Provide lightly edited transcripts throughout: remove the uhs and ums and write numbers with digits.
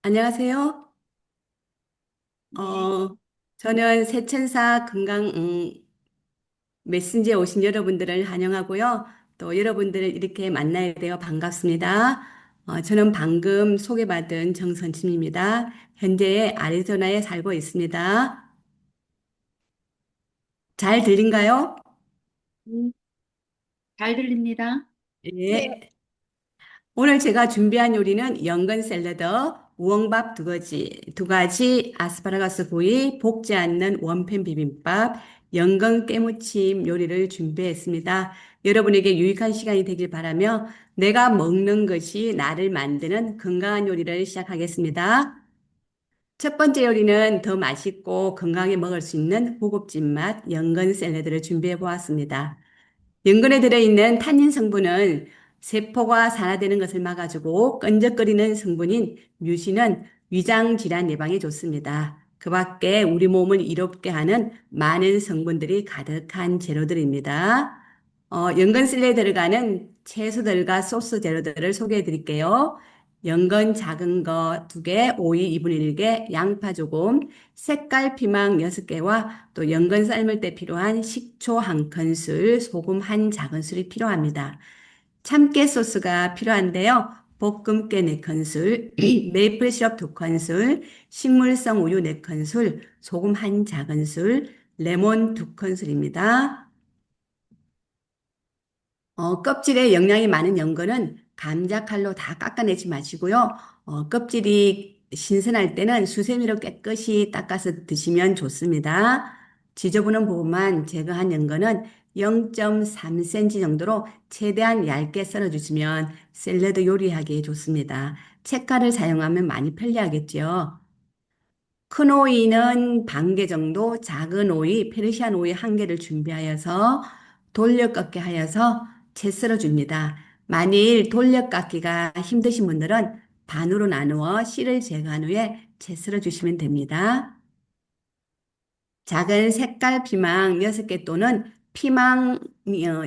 안녕하세요. 네, 어, 저는 세천사 건강 메신저에 오신 여러분들을 환영하고요. 또 여러분들을 이렇게 만나게 되어 반갑습니다. 저는 방금 소개받은 정선침입니다. 현재 애리조나에 살고 있습니다. 잘 들린가요? 음, 잘 들립니다. 예. 오늘 제가 준비한 요리는 연근 샐러드, 우엉밥 두 가지 아스파라거스 구이, 볶지 않는 원팬 비빔밥, 연근 깨무침 요리를 준비했습니다. 여러분에게 유익한 시간이 되길 바라며 내가 먹는 것이 나를 만드는 건강한 요리를 시작하겠습니다. 첫 번째 요리는 더 맛있고 건강하게 먹을 수 있는 고급진 맛 연근 샐러드를 준비해 보았습니다. 연근에 들어있는 탄닌 성분은 세포가 산화되는 것을 막아주고 끈적거리는 성분인 뮤신은 위장 질환 예방에 좋습니다. 그 밖에 우리 몸을 이롭게 하는 많은 성분들이 가득한 재료들입니다. 연근 샐러드에 들어가는 채소들과 소스 재료들을 소개해 드릴게요. 연근 작은 거 2개, 오이 2분의 1개, 양파 조금, 색깔 피망 6개와 또 연근 삶을 때 필요한 식초 1큰술, 소금 1작은술이 필요합니다. 참깨 소스가 필요한데요. 볶음깨 4큰술, 메이플 시럽 2큰술, 식물성 우유 4큰술, 소금 1작은술, 레몬 2큰술입니다. 껍질에 영양이 많은 연근은 감자 칼로 다 깎아내지 마시고요. 껍질이 신선할 때는 수세미로 깨끗이 닦아서 드시면 좋습니다. 지저분한 부분만 제거한 연근은 0.3cm 정도로 최대한 얇게 썰어주시면 샐러드 요리하기에 좋습니다. 채칼을 사용하면 많이 편리하겠죠. 큰 오이는 반 개 정도, 작은 오이, 페르시안 오이 1개를 준비하여서 돌려깎기 하여서 채 썰어줍니다. 만일 돌려깎기가 힘드신 분들은 반으로 나누어 씨를 제거한 후에 채 썰어주시면 됩니다. 작은 색깔 피망 6개 또는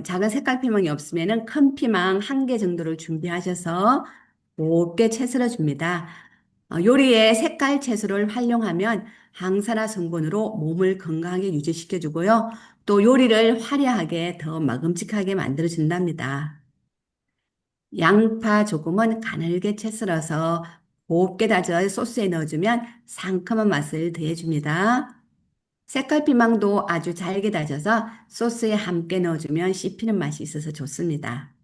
작은 색깔 피망이 없으면 큰 피망 1개 정도를 준비하셔서 곱게 채 썰어줍니다. 요리에 색깔 채소를 활용하면 항산화 성분으로 몸을 건강하게 유지시켜주고요. 또 요리를 화려하게 더 먹음직하게 만들어준답니다. 양파 조금은 가늘게 채 썰어서 곱게 다져 소스에 넣어주면 상큼한 맛을 더해줍니다. 색깔 피망도 아주 잘게 다져서 소스에 함께 넣어주면 씹히는 맛이 있어서 좋습니다.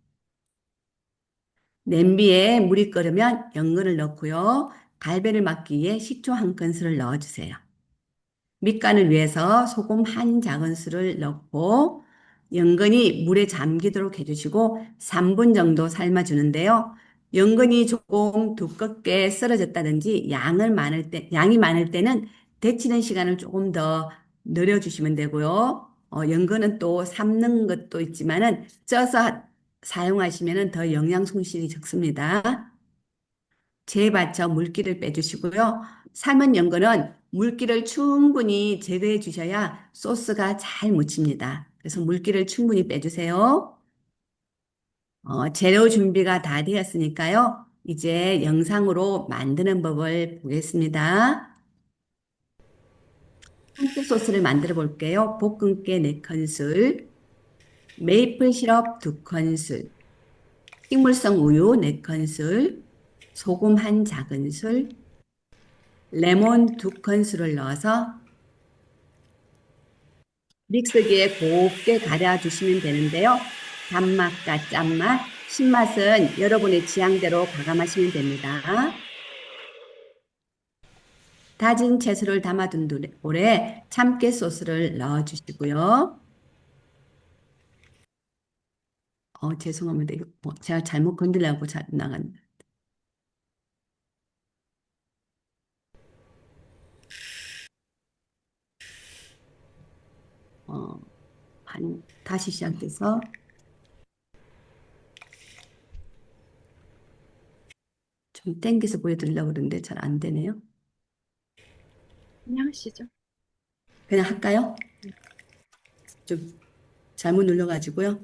냄비에 물이 끓으면 연근을 넣고요. 갈배를 막기 위해 식초 1큰술을 넣어주세요. 밑간을 위해서 소금 1작은술을 넣고 연근이 물에 잠기도록 해주시고 3분 정도 삶아주는데요. 연근이 조금 두껍게 썰어졌다든지 양이 많을 때는 데치는 시간을 조금 더 늘려주시면 되고요. 연근은 또 삶는 것도 있지만은 쪄서 사용하시면 더 영양 손실이 적습니다. 재받쳐 물기를 빼주시고요. 삶은 연근은 물기를 충분히 제거해 주셔야 소스가 잘 묻힙니다. 그래서 물기를 충분히 빼주세요. 재료 준비가 다 되었으니까요. 이제 영상으로 만드는 법을 보겠습니다. 함께 소스를 만들어 볼게요. 볶음깨 4큰술, 메이플 시럽 2큰술, 식물성 우유 4큰술, 소금 1작은술, 레몬 2큰술을 넣어서 믹서기에 곱게 갈아주시면 되는데요. 단맛과 짠맛, 신맛은 여러분의 취향대로 가감하시면 됩니다. 다진 채소를 담아둔 볼에 참깨 소스를 넣어주시고요. 죄송합니다. 이거 제가 잘못 건드려고 나간. 어, 다시 시작해서 좀 땡겨서 보여드리려고 그러는데 잘 안 되네요. 그냥 하시죠. 그냥 할까요? 좀 잘못 눌러가지고요.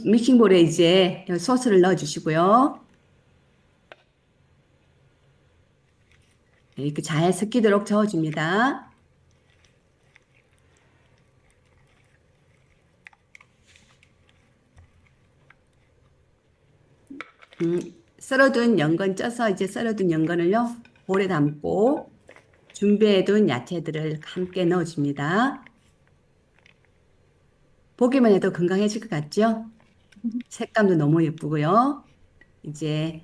믹싱볼에 이제 소스를 넣어 주시고요. 이렇게 잘 섞이도록 저어줍니다. 음, 썰어둔 연근 쪄서 이제 썰어둔 연근을요, 볼에 담고 준비해둔 야채들을 함께 넣어줍니다. 보기만 해도 건강해질 것 같죠? 색감도 너무 예쁘고요. 이제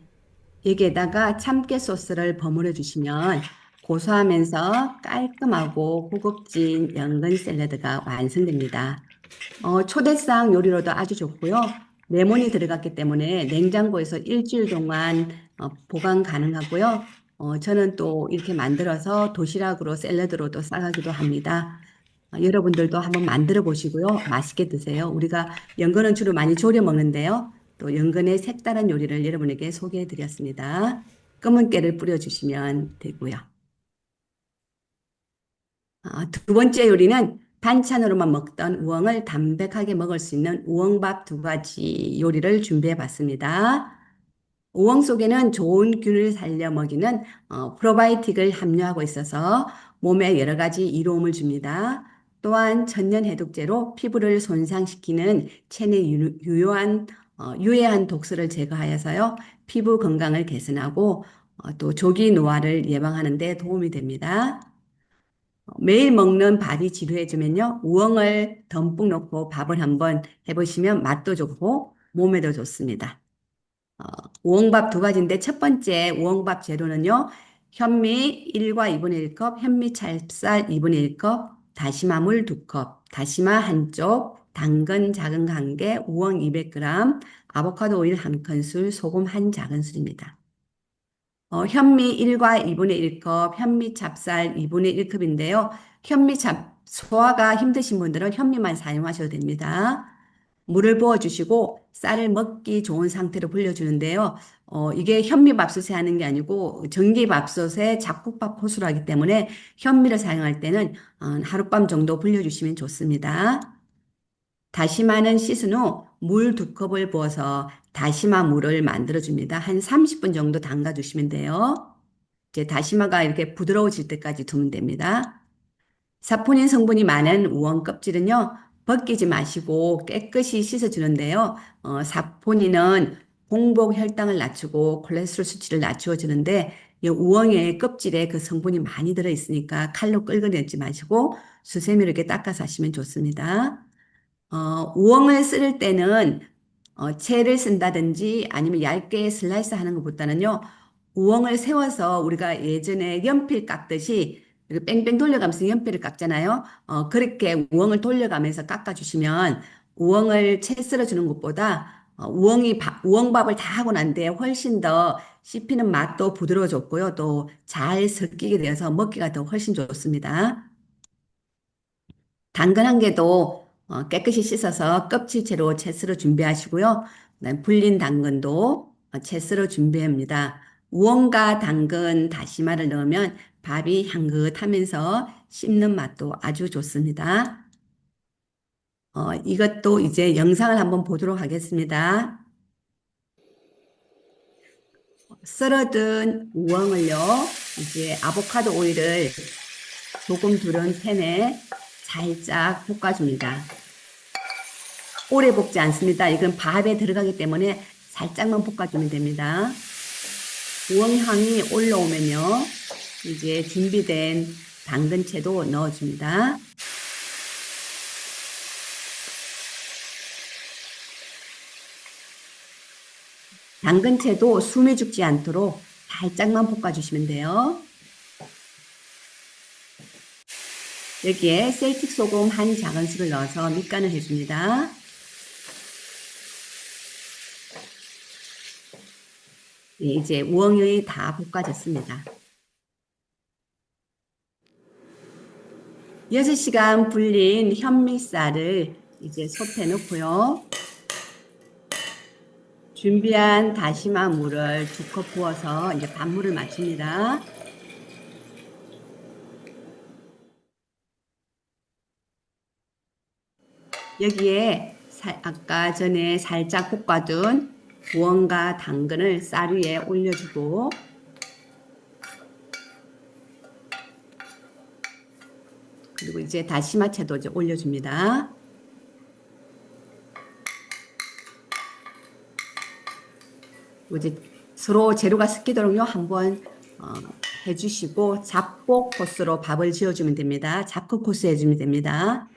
여기에다가 참깨 소스를 버무려 주시면 고소하면서 깔끔하고 고급진 연근 샐러드가 완성됩니다. 초대상 요리로도 아주 좋고요. 레몬이 들어갔기 때문에 냉장고에서 일주일 동안 보관 가능하고요. 저는 또 이렇게 만들어서 도시락으로 샐러드로도 싸가기도 합니다. 여러분들도 한번 만들어 보시고요. 맛있게 드세요. 우리가 연근은 주로 많이 졸여 먹는데요. 또 연근의 색다른 요리를 여러분에게 소개해 드렸습니다. 검은 깨를 뿌려주시면 되고요. 두 번째 요리는 반찬으로만 먹던 우엉을 담백하게 먹을 수 있는 우엉밥 두 가지 요리를 준비해 봤습니다. 우엉 속에는 좋은 균을 살려 먹이는 프로바이오틱을 함유하고 있어서 몸에 여러 가지 이로움을 줍니다. 또한 천연 해독제로 피부를 손상시키는 체내 유해한 독소를 제거하여서요, 피부 건강을 개선하고 또 조기 노화를 예방하는 데 도움이 됩니다. 매일 먹는 밥이 지루해지면요, 우엉을 듬뿍 넣고 밥을 한번 해보시면 맛도 좋고 몸에도 좋습니다. 어, 우엉밥 두 가지인데 첫 번째 우엉밥 재료는요, 현미 1과 2분의 1컵, 현미 찹쌀 2분의 1컵, 다시마 물 2컵, 다시마 한 쪽, 당근 작은 거 1개, 우엉 200g, 아보카도 오일 1큰술, 소금 한 작은술입니다. 현미 1과 2분의 1컵, 현미 찹쌀 2분의 1컵인데요. 소화가 힘드신 분들은 현미만 사용하셔도 됩니다. 물을 부어주시고 쌀을 먹기 좋은 상태로 불려주는데요. 이게 현미밥솥에 하는 게 아니고 전기밥솥에 잡곡밥 호수로 하기 때문에 현미를 사용할 때는 하룻밤 정도 불려주시면 좋습니다. 다시마는 씻은 후 물 2컵을 부어서 다시마 물을 만들어줍니다. 한 30분 정도 담가주시면 돼요. 이제 다시마가 이렇게 부드러워질 때까지 두면 됩니다. 사포닌 성분이 많은 우엉 껍질은요, 벗기지 마시고 깨끗이 씻어주는데요. 사포닌은 공복 혈당을 낮추고 콜레스테롤 수치를 낮추어 주는데, 이 우엉의 껍질에 그 성분이 많이 들어있으니까 칼로 긁어내지 마시고 수세미로 이렇게 닦아서 하시면 좋습니다. 우엉을 쓸 때는 채를 쓴다든지 아니면 얇게 슬라이스 하는 것보다는요, 우엉을 세워서 우리가 예전에 연필 깎듯이 이렇게 뺑뺑 돌려가면서 연필을 깎잖아요. 그렇게 우엉을 돌려가면서 깎아주시면 우엉을 채 썰어주는 것보다 우엉밥을 다 하고 난 뒤에 훨씬 더 씹히는 맛도 부드러워졌고요. 또 잘 섞이게 되어서 먹기가 더 훨씬 좋습니다. 당근 한 개도 깨끗이 씻어서 껍질째로 채 썰어 준비하시고요. 그다음 불린 당근도 채 썰어 준비합니다. 우엉과 당근, 다시마를 넣으면 밥이 향긋하면서 씹는 맛도 아주 좋습니다. 이것도 이제 영상을 한번 보도록 하겠습니다. 썰어둔 우엉을요, 이제 아보카도 오일을 조금 두른 팬에 살짝 볶아줍니다. 오래 볶지 않습니다. 이건 밥에 들어가기 때문에 살짝만 볶아주면 됩니다. 우엉향이 올라오면요, 이제 준비된 당근채도 넣어줍니다. 당근채도 숨이 죽지 않도록 살짝만 볶아주시면 돼요. 여기에 셀틱 소금 한 작은술을 넣어서 밑간을 해줍니다. 네, 이제 우엉이 다 볶아졌습니다. 6시간 불린 현미쌀을 이제 솥에 넣고요. 준비한 다시마 물을 2컵 부어서 이제 반물을 맞춥니다. 여기에 아까 전에 살짝 볶아둔 무언가 당근을 쌀 위에 올려주고 그리고 이제 다시마 채도 이제 올려줍니다. 그리고 이제 서로 재료가 섞이도록요 한번 어, 해주시고 잡곡 코스로 밥을 지어주면 됩니다. 잡곡 코스 해주면 됩니다.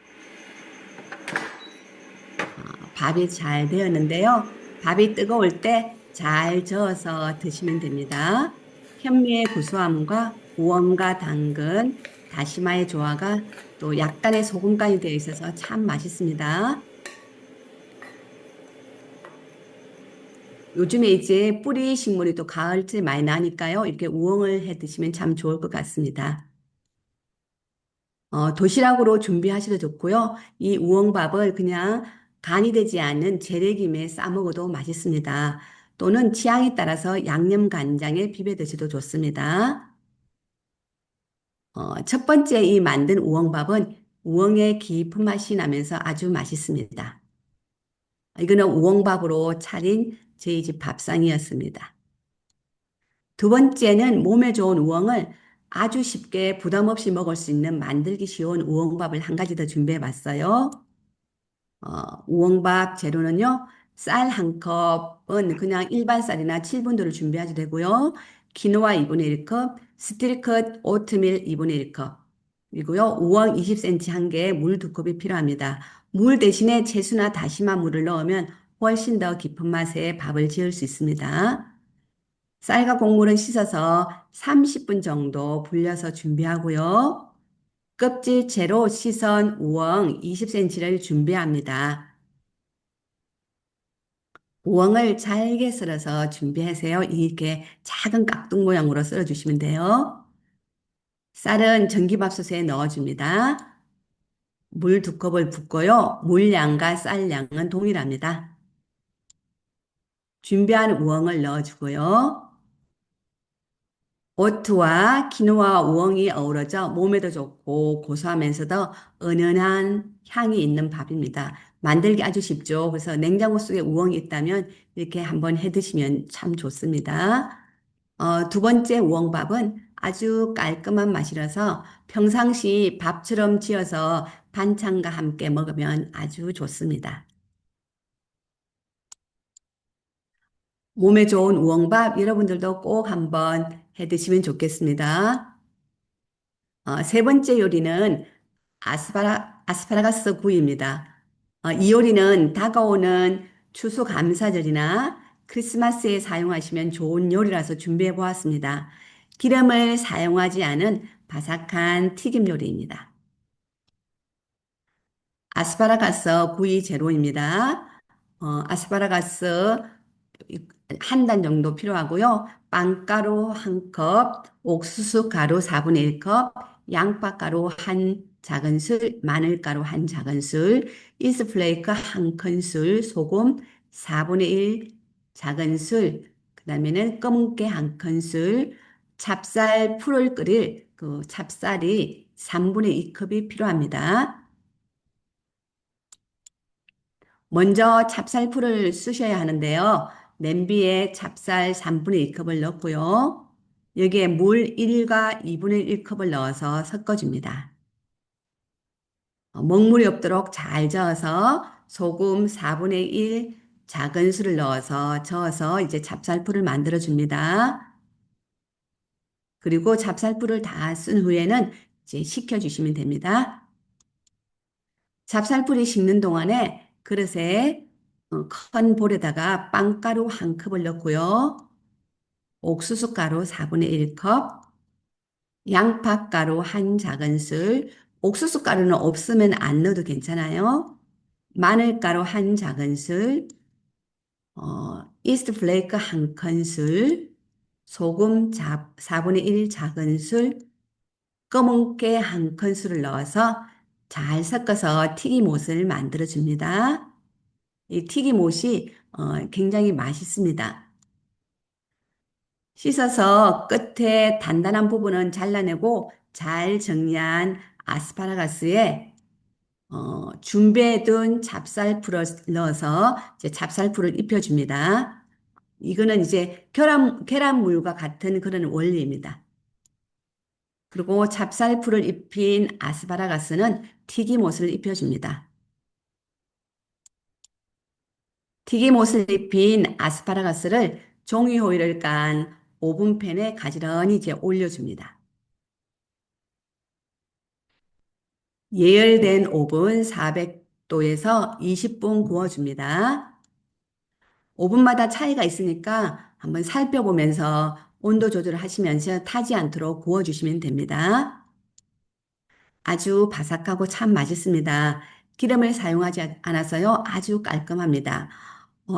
밥이 잘 되었는데요. 밥이 뜨거울 때 잘 저어서 드시면 됩니다. 현미의 구수함과 우엉과 당근, 다시마의 조화가 또 약간의 소금간이 되어 있어서 참 맛있습니다. 요즘에 이제 뿌리 식물이 또 가을쯤 많이 나니까요. 이렇게 우엉을 해 드시면 참 좋을 것 같습니다. 도시락으로 준비하셔도 좋고요. 이 우엉밥을 그냥 간이 되지 않은 재래김에 싸 먹어도 맛있습니다. 또는 취향에 따라서 양념 간장에 비벼 드셔도 좋습니다. 첫 번째 이 만든 우엉밥은 우엉의 깊은 맛이 나면서 아주 맛있습니다. 이거는 우엉밥으로 차린 저희 집 밥상이었습니다. 두 번째는 몸에 좋은 우엉을 아주 쉽게 부담 없이 먹을 수 있는 만들기 쉬운 우엉밥을 한 가지 더 준비해 봤어요. 우엉밥 재료는요, 쌀 한 컵은 그냥 일반 쌀이나 7분도를 준비하셔도 되고요. 키노아 2분의 1컵, 스틸컷 오트밀 2분의 1컵, 그리고요, 우엉 20cm 한 개에 물 2컵이 필요합니다. 물 대신에 채수나 다시마 물을 넣으면 훨씬 더 깊은 맛의 밥을 지을 수 있습니다. 쌀과 곡물은 씻어서 30분 정도 불려서 준비하고요. 껍질째로 씻은 우엉 20cm를 준비합니다. 우엉을 잘게 썰어서 준비하세요. 이렇게 작은 깍둑 모양으로 썰어주시면 돼요. 쌀은 전기밥솥에 넣어줍니다. 물 2컵을 붓고요. 물량과 쌀량은 동일합니다. 준비한 우엉을 넣어주고요. 오트와 키노아 우엉이 어우러져 몸에도 좋고 고소하면서도 은은한 향이 있는 밥입니다. 만들기 아주 쉽죠. 그래서 냉장고 속에 우엉이 있다면 이렇게 한번 해 드시면 참 좋습니다. 두 번째 우엉밥은 아주 깔끔한 맛이라서 평상시 밥처럼 지어서 반찬과 함께 먹으면 아주 좋습니다. 몸에 좋은 우엉밥 여러분들도 꼭 한번 해 드시면 좋겠습니다. 세 번째 요리는 아스파라거스 구이입니다. 이 요리는 다가오는 추수감사절이나 크리스마스에 사용하시면 좋은 요리라서 준비해 보았습니다. 기름을 사용하지 않은 바삭한 튀김 요리입니다. 아스파라거스 구이 재료입니다. 아스파라거스 한 단 정도 필요하고요. 빵가루 한 컵, 옥수수 가루 4분의 1컵, 양파가루 한 작은술, 마늘가루 한 작은술, 이스 플레이크 한 큰술, 소금 4분의 1 작은술, 그 다음에는 검은깨 한 큰술, 찹쌀 풀을 끓일 그 찹쌀이 3분의 2컵이 필요합니다. 먼저 찹쌀풀을 쓰셔야 하는데요. 냄비에 찹쌀 3분의 2컵을 넣고요. 여기에 물 1과 2분의 1컵을 넣어서 섞어줍니다. 먹물이 없도록 잘 저어서 소금 4분의 1 작은 술을 넣어서 저어서 이제 찹쌀풀을 만들어 줍니다. 그리고 찹쌀풀을 다 쓴 후에는 이제 식혀주시면 됩니다. 찹쌀풀이 식는 동안에 그릇에 큰 볼에다가 빵가루 한 컵을 넣고요. 옥수수 가루 4분의 1컵, 양파가루 한 작은술, 옥수수 가루는 없으면 안 넣어도 괜찮아요. 마늘가루 한 작은술, 이스트 플레이크 한 큰술, 소금 4분의 1 작은술, 검은깨 한 큰술을 넣어서 잘 섞어서 튀김옷을 만들어 줍니다. 이 튀김옷이 굉장히 맛있습니다. 씻어서 끝에 단단한 부분은 잘라내고 잘 정리한 아스파라거스에 준비해둔 찹쌀풀을 넣어서 이제 찹쌀풀을 입혀줍니다. 이거는 이제 계란물과 같은 그런 원리입니다. 그리고 찹쌀풀을 입힌 아스파라거스는 튀김옷을 입혀줍니다. 튀김옷을 입힌 아스파라거스를 종이 호일을 깐 오븐팬에 가지런히 이제 올려줍니다. 예열된 오븐 400도에서 20분 구워줍니다. 오븐마다 차이가 있으니까 한번 살펴보면서 온도 조절을 하시면서 타지 않도록 구워주시면 됩니다. 아주 바삭하고 참 맛있습니다. 기름을 사용하지 않아서요. 아주 깔끔합니다.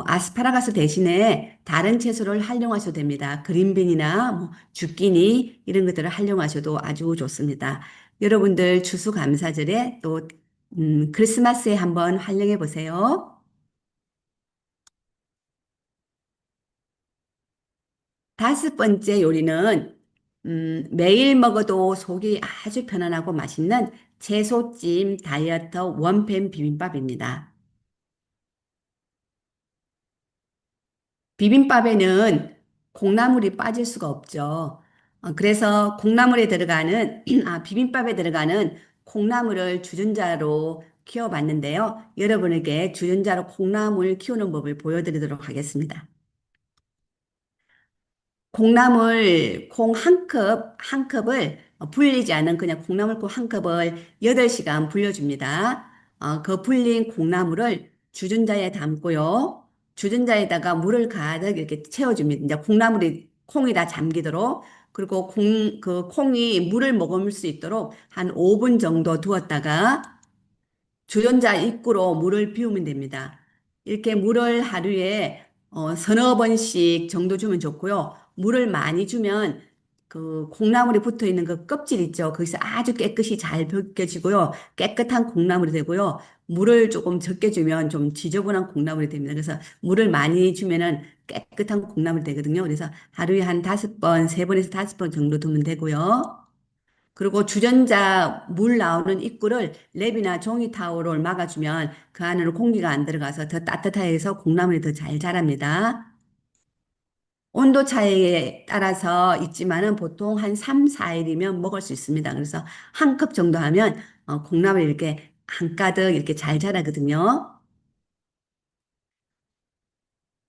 아스파라거스 대신에 다른 채소를 활용하셔도 됩니다. 그린빈이나 뭐 주끼니 이런 것들을 활용하셔도 아주 좋습니다. 여러분들 추수감사절에 또 크리스마스에 한번 활용해 보세요. 다섯 번째 요리는 매일 먹어도 속이 아주 편안하고 맛있는 채소찜 다이어트 원팬 비빔밥입니다. 비빔밥에는 콩나물이 빠질 수가 없죠. 그래서 콩나물에 들어가는, 비빔밥에 들어가는 콩나물을 주전자로 키워봤는데요. 여러분에게 주전자로 콩나물 키우는 법을 보여드리도록 하겠습니다. 콩나물 콩 한 컵을 불리지 않은 그냥 콩나물 콩 한 컵을 8시간 불려줍니다. 그 불린 콩나물을 주전자에 담고요. 주전자에다가 물을 가득 이렇게 채워줍니다. 이제 콩이 다 잠기도록. 그리고 그 콩이 물을 머금을 수 있도록 한 5분 정도 두었다가 주전자 입구로 물을 비우면 됩니다. 이렇게 물을 하루에 서너 번씩 정도 주면 좋고요. 물을 많이 주면 그 콩나물이 붙어 있는 그 껍질 있죠. 거기서 아주 깨끗이 잘 벗겨지고요. 깨끗한 콩나물이 되고요. 물을 조금 적게 주면 좀 지저분한 콩나물이 됩니다. 그래서 물을 많이 주면은 깨끗한 콩나물이 되거든요. 그래서 하루에 한 5번, 3번에서 5번 정도 두면 되고요. 그리고 주전자 물 나오는 입구를 랩이나 종이 타월을 막아주면 그 안으로 공기가 안 들어가서 더 따뜻해서 콩나물이 더 잘 자랍니다. 온도 차이에 따라서 있지만은 보통 한 3, 4일이면 먹을 수 있습니다. 그래서 한 컵 정도 하면 콩나물이 이렇게 한가득 이렇게 잘 자라거든요.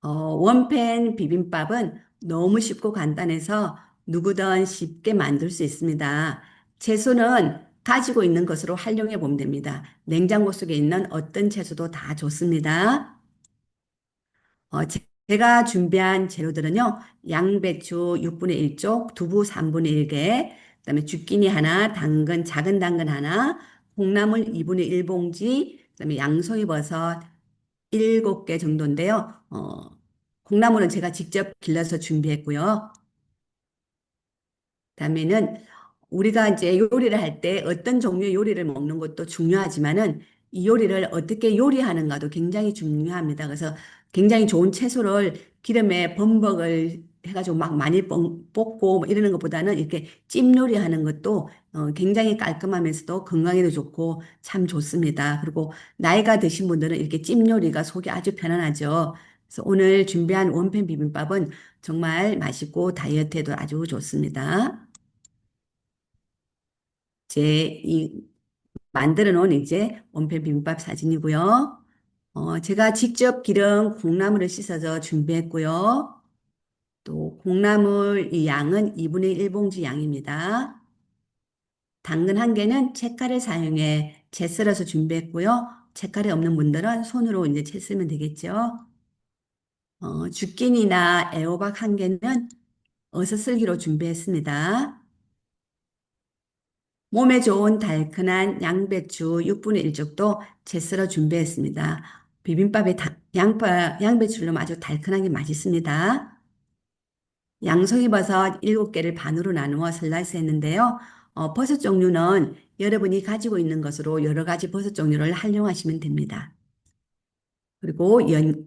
원팬 비빔밥은 너무 쉽고 간단해서 누구든 쉽게 만들 수 있습니다. 채소는 가지고 있는 것으로 활용해 보면 됩니다. 냉장고 속에 있는 어떤 채소도 다 좋습니다. 제가 준비한 재료들은요, 양배추 6분의 1쪽, 두부 3분의 1개, 그다음에 주끼니 하나, 작은 당근 하나, 콩나물 2분의 1봉지, 그다음에 양송이 버섯 7개 정도인데요. 콩나물은 제가 직접 길러서 준비했고요. 그다음에는 우리가 이제 요리를 할 때 어떤 종류의 요리를 먹는 것도 중요하지만은 이 요리를 어떻게 요리하는가도 굉장히 중요합니다. 그래서 굉장히 좋은 채소를 기름에 범벅을 해가지고 막 많이 볶고 뭐 이러는 것보다는 이렇게 찜 요리하는 것도 굉장히 깔끔하면서도 건강에도 좋고 참 좋습니다. 그리고 나이가 드신 분들은 이렇게 찜 요리가 속이 아주 편안하죠. 그래서 오늘 준비한 원팬 비빔밥은 정말 맛있고 다이어트에도 아주 좋습니다. 이 만들어 놓은 이제 원팬 비빔밥 사진이고요. 제가 직접 기른 콩나물을 씻어서 준비했고요. 또 콩나물 이 양은 2분의 1 봉지 양입니다. 당근 한 개는 채칼을 사용해 채 썰어서 준비했고요. 채칼이 없는 분들은 손으로 이제 채 쓰면 되겠죠. 주끼니나 애호박 한 개는 어서 쓸기로 준비했습니다. 몸에 좋은 달큰한 양배추 6분의 1 쪽도 채 썰어 준비했습니다. 비빔밥에 양배추를 넣으면 아주 달큰하게 맛있습니다. 양송이 버섯 7개를 반으로 나누어 슬라이스 했는데요. 버섯 종류는 여러분이 가지고 있는 것으로 여러 가지 버섯 종류를 활용하시면 됩니다. 그리고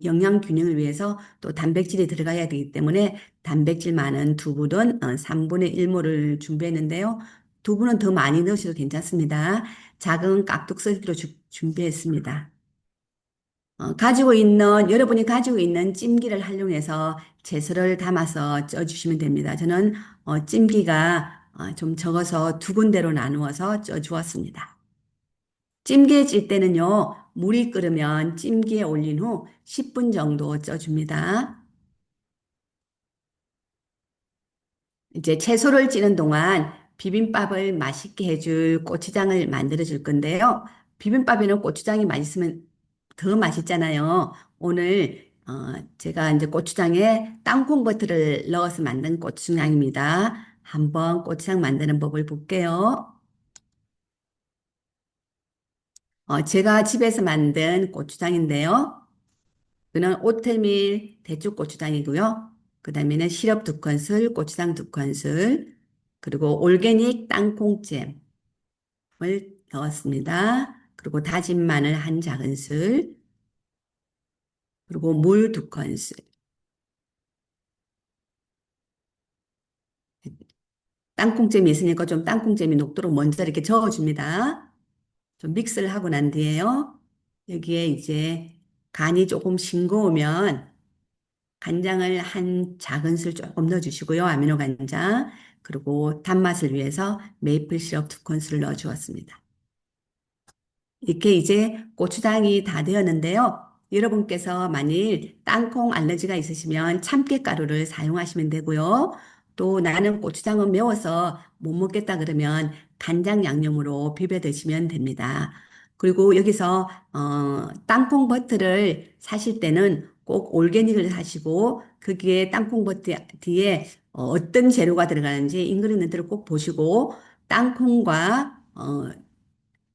영양 균형을 위해서 또 단백질이 들어가야 되기 때문에 단백질 많은 두부든 3분의 1모를 준비했는데요. 두부는 더 많이 넣으셔도 괜찮습니다. 작은 깍둑 썰기로 준비했습니다. 여러분이 가지고 있는 찜기를 활용해서 채소를 담아서 쪄주시면 됩니다. 저는 찜기가 좀 적어서 두 군데로 나누어서 쪄주었습니다. 찜기에 찔 때는요, 물이 끓으면 찜기에 올린 후 10분 정도 쪄줍니다. 이제 채소를 찌는 동안 비빔밥을 맛있게 해줄 고추장을 만들어 줄 건데요. 비빔밥에는 고추장이 맛있으면 더 맛있잖아요. 오늘 제가 이제 고추장에 땅콩 버터를 넣어서 만든 고추장입니다. 한번 고추장 만드는 법을 볼게요. 제가 집에서 만든 고추장인데요. 이거는 오트밀 대추 고추장이고요. 그 다음에는 시럽 두 큰술, 고추장 두 큰술, 그리고 올게닉 땅콩잼을 넣었습니다. 그리고 다진 마늘 한 작은술, 그리고 물 두 큰술. 땅콩잼이 있으니까 좀 땅콩잼이 녹도록 먼저 이렇게 저어줍니다. 좀 믹스를 하고 난 뒤에요. 여기에 이제 간이 조금 싱거우면 간장을 한 작은술 조금 넣어주시고요. 아미노 간장. 그리고 단맛을 위해서 메이플 시럽 두 큰술을 넣어주었습니다. 이렇게 이제 고추장이 다 되었는데요. 여러분께서 만일 땅콩 알러지가 있으시면 참깨가루를 사용하시면 되고요. 또 나는 고추장은 매워서 못 먹겠다 그러면 간장 양념으로 비벼 드시면 됩니다. 그리고 여기서 땅콩 버터를 사실 때는 꼭 올게닉을 사시고 거기에 땅콩 버터 뒤에 어떤 재료가 들어가는지 인그리디언트를 꼭 보시고 땅콩과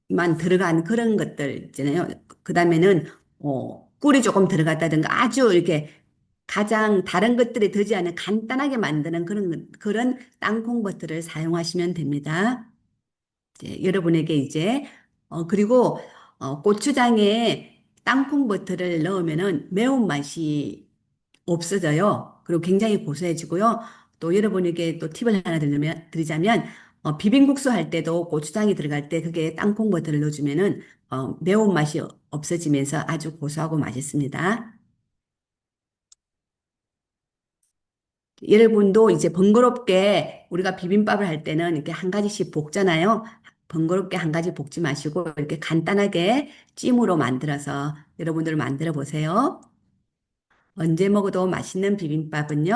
만 들어간 그런 것들 있잖아요. 그 다음에는 꿀이 조금 들어갔다든가 아주 이렇게 가장 다른 것들이 들지 않은 간단하게 만드는 그런 땅콩 버터를 사용하시면 됩니다. 여러분에게 이제 그리고 고추장에 땅콩 버터를 넣으면은 매운맛이 없어져요. 그리고 굉장히 고소해지고요. 또 여러분에게 또 팁을 하나 드리자면 비빔국수 할 때도 고추장이 들어갈 때 그게 땅콩 버터를 넣어주면은 매운맛이 없어지면서 아주 고소하고 맛있습니다. 여러분도 이제 번거롭게 우리가 비빔밥을 할 때는 이렇게 한 가지씩 볶잖아요. 번거롭게 한 가지 볶지 마시고 이렇게 간단하게 찜으로 만들어서 여러분들 만들어 보세요. 언제 먹어도 맛있는 비빔밥은요,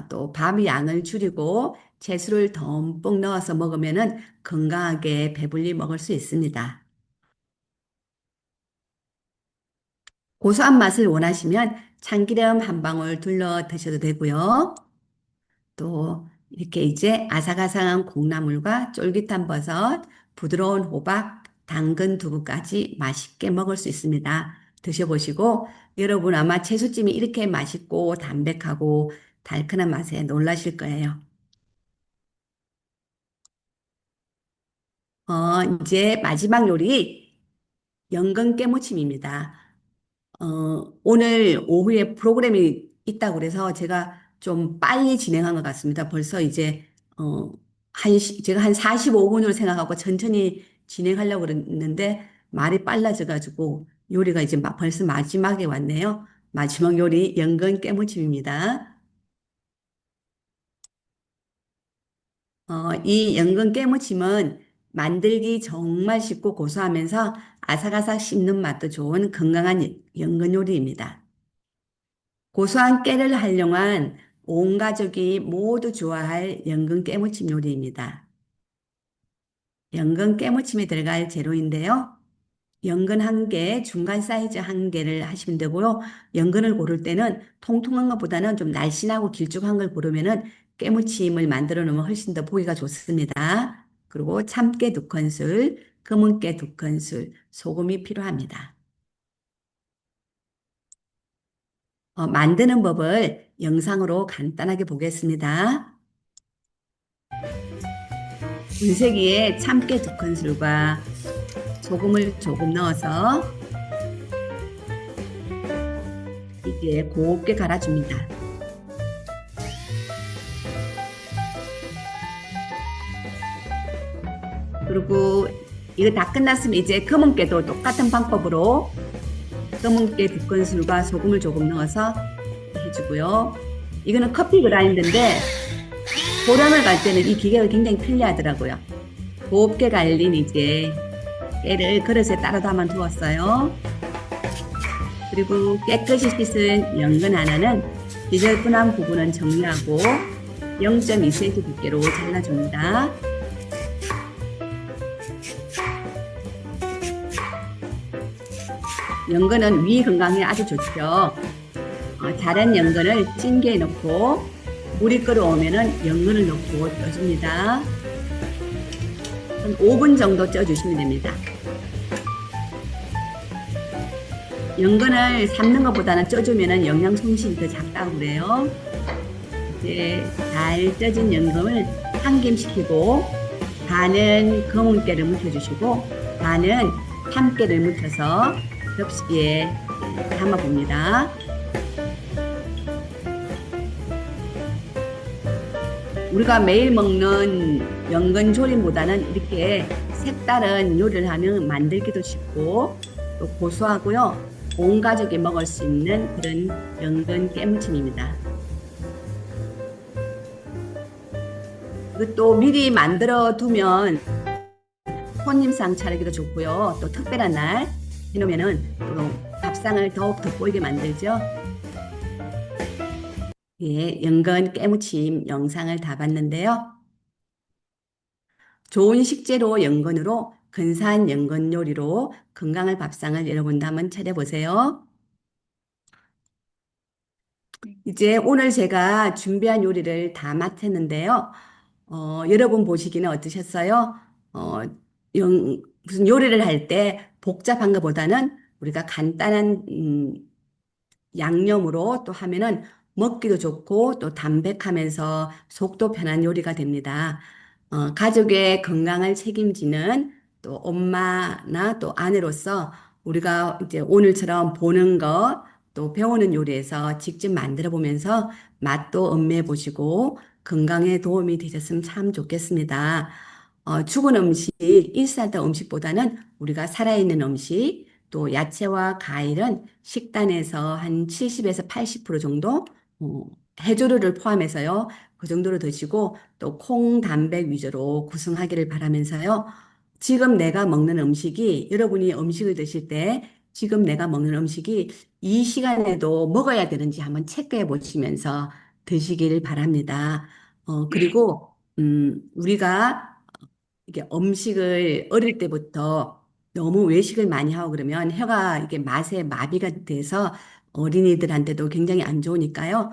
또 밥 양을 줄이고 채소를 듬뿍 넣어서 먹으면은 건강하게 배불리 먹을 수 있습니다. 고소한 맛을 원하시면 참기름 한 방울 둘러 드셔도 되고요. 또 이렇게 이제 아삭아삭한 콩나물과 쫄깃한 버섯, 부드러운 호박, 당근 두부까지 맛있게 먹을 수 있습니다. 드셔보시고 여러분 아마 채소찜이 이렇게 맛있고 담백하고 달큰한 맛에 놀라실 거예요. 이제 마지막 요리 연근 깨무침입니다. 오늘 오후에 프로그램이 있다고 그래서 제가 좀 빨리 진행한 것 같습니다. 벌써 이제, 제가 한 45분으로 생각하고 천천히 진행하려고 그랬는데 말이 빨라져가지고 요리가 이제 벌써 마지막에 왔네요. 마지막 요리 연근 깨무침입니다. 이 연근 깨무침은 만들기 정말 쉽고 고소하면서 아삭아삭 씹는 맛도 좋은 건강한 연근 요리입니다. 고소한 깨를 활용한 온 가족이 모두 좋아할 연근 깨무침 요리입니다. 연근 깨무침에 들어갈 재료인데요. 연근 한 개, 중간 사이즈 한 개를 하시면 되고요. 연근을 고를 때는 통통한 것보다는 좀 날씬하고 길쭉한 걸 고르면은 깨무침을 만들어 놓으면 훨씬 더 보기가 좋습니다. 그리고 참깨 두 큰술, 검은깨 두 큰술, 소금이 필요합니다. 만드는 법을 영상으로 간단하게 보겠습니다. 분쇄기에 참깨 두 큰술과 소금을 조금 넣어서 이게 곱게 갈아줍니다. 그리고 이거 다 끝났으면 이제 검은깨도 똑같은 방법으로 검은깨 2큰술과 소금을 조금 넣어서 해주고요. 이거는 커피 그라인드인데 보람을 갈 때는 이 기계가 굉장히 편리하더라고요. 곱게 갈린 이제 깨를 그릇에 따로 담아 두었어요. 그리고 깨끗이 씻은 연근 하나는 지저분한 부분은 정리하고 0.2cm 두께로 잘라줍니다. 연근은 위 건강에 아주 좋죠. 자른 연근을 찜기에 넣고 물이 끓어오면은 연근을 넣고 쪄줍니다. 한 5분 정도 쪄주시면 됩니다. 연근을 삶는 것보다는 쪄주면은 영양 손실이 더 작다고 그래요. 이제 잘 쪄진 연근을 한김시키고 반은 검은깨를 묻혀주시고 반은 참깨를 묻혀서 접시에 담아봅니다. 우리가 매일 먹는 연근 조림보다는 이렇게 색다른 요리를 하면 만들기도 쉽고 또 고소하고요. 온 가족이 먹을 수 있는 그런 연근 깨무침입니다. 이것도 미리 만들어 두면 손님상 차리기도 좋고요. 또 특별한 날 해놓으면은 또 밥상을 더욱 돋보이게 만들죠. 예, 연근 깨무침 영상을 다 봤는데요. 좋은 식재료 연근으로 근사한 연근 요리로 건강한 밥상을 여러분도 한번 차려보세요. 네. 이제 오늘 제가 준비한 요리를 다 마쳤는데요. 여러분 보시기는 어떠셨어요? 어, 무슨 요리를 할 때 복잡한 것보다는 우리가 간단한 양념으로 또 하면은 먹기도 좋고 또 담백하면서 속도 편한 요리가 됩니다. 가족의 건강을 책임지는 또 엄마나 또 아내로서 우리가 이제 오늘처럼 보는 것 또 배우는 요리에서 직접 만들어 보면서 맛도 음미해 보시고 건강에 도움이 되셨으면 참 좋겠습니다. 죽은 음식, 일사다 음식보다는 우리가 살아있는 음식, 또 야채와 과일은 식단에서 한 70에서 80% 정도, 어, 해조류를 포함해서요. 그 정도로 드시고 또 콩, 단백 위주로 구성하기를 바라면서요. 지금 내가 먹는 음식이 여러분이 음식을 드실 때 지금 내가 먹는 음식이 이 시간에도 먹어야 되는지 한번 체크해 보시면서 드시기를 바랍니다. 그리고 우리가 이게 음식을 어릴 때부터 너무 외식을 많이 하고 그러면 혀가 이게 맛에 마비가 돼서 어린이들한테도 굉장히 안 좋으니까요.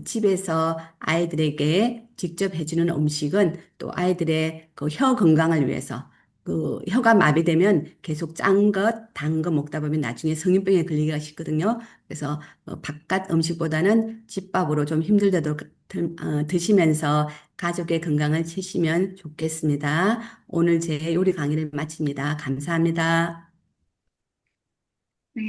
집에서 아이들에게 직접 해주는 음식은 또 아이들의 그 혀 건강을 위해서 그 혀가 마비되면 계속 짠 것, 단 거 먹다 보면 나중에 성인병에 걸리기가 쉽거든요. 그래서 바깥 음식보다는 집밥으로 좀 힘들더라도 드시면서 가족의 건강을 지키시면 좋겠습니다. 오늘 제 요리 강의를 마칩니다. 감사합니다.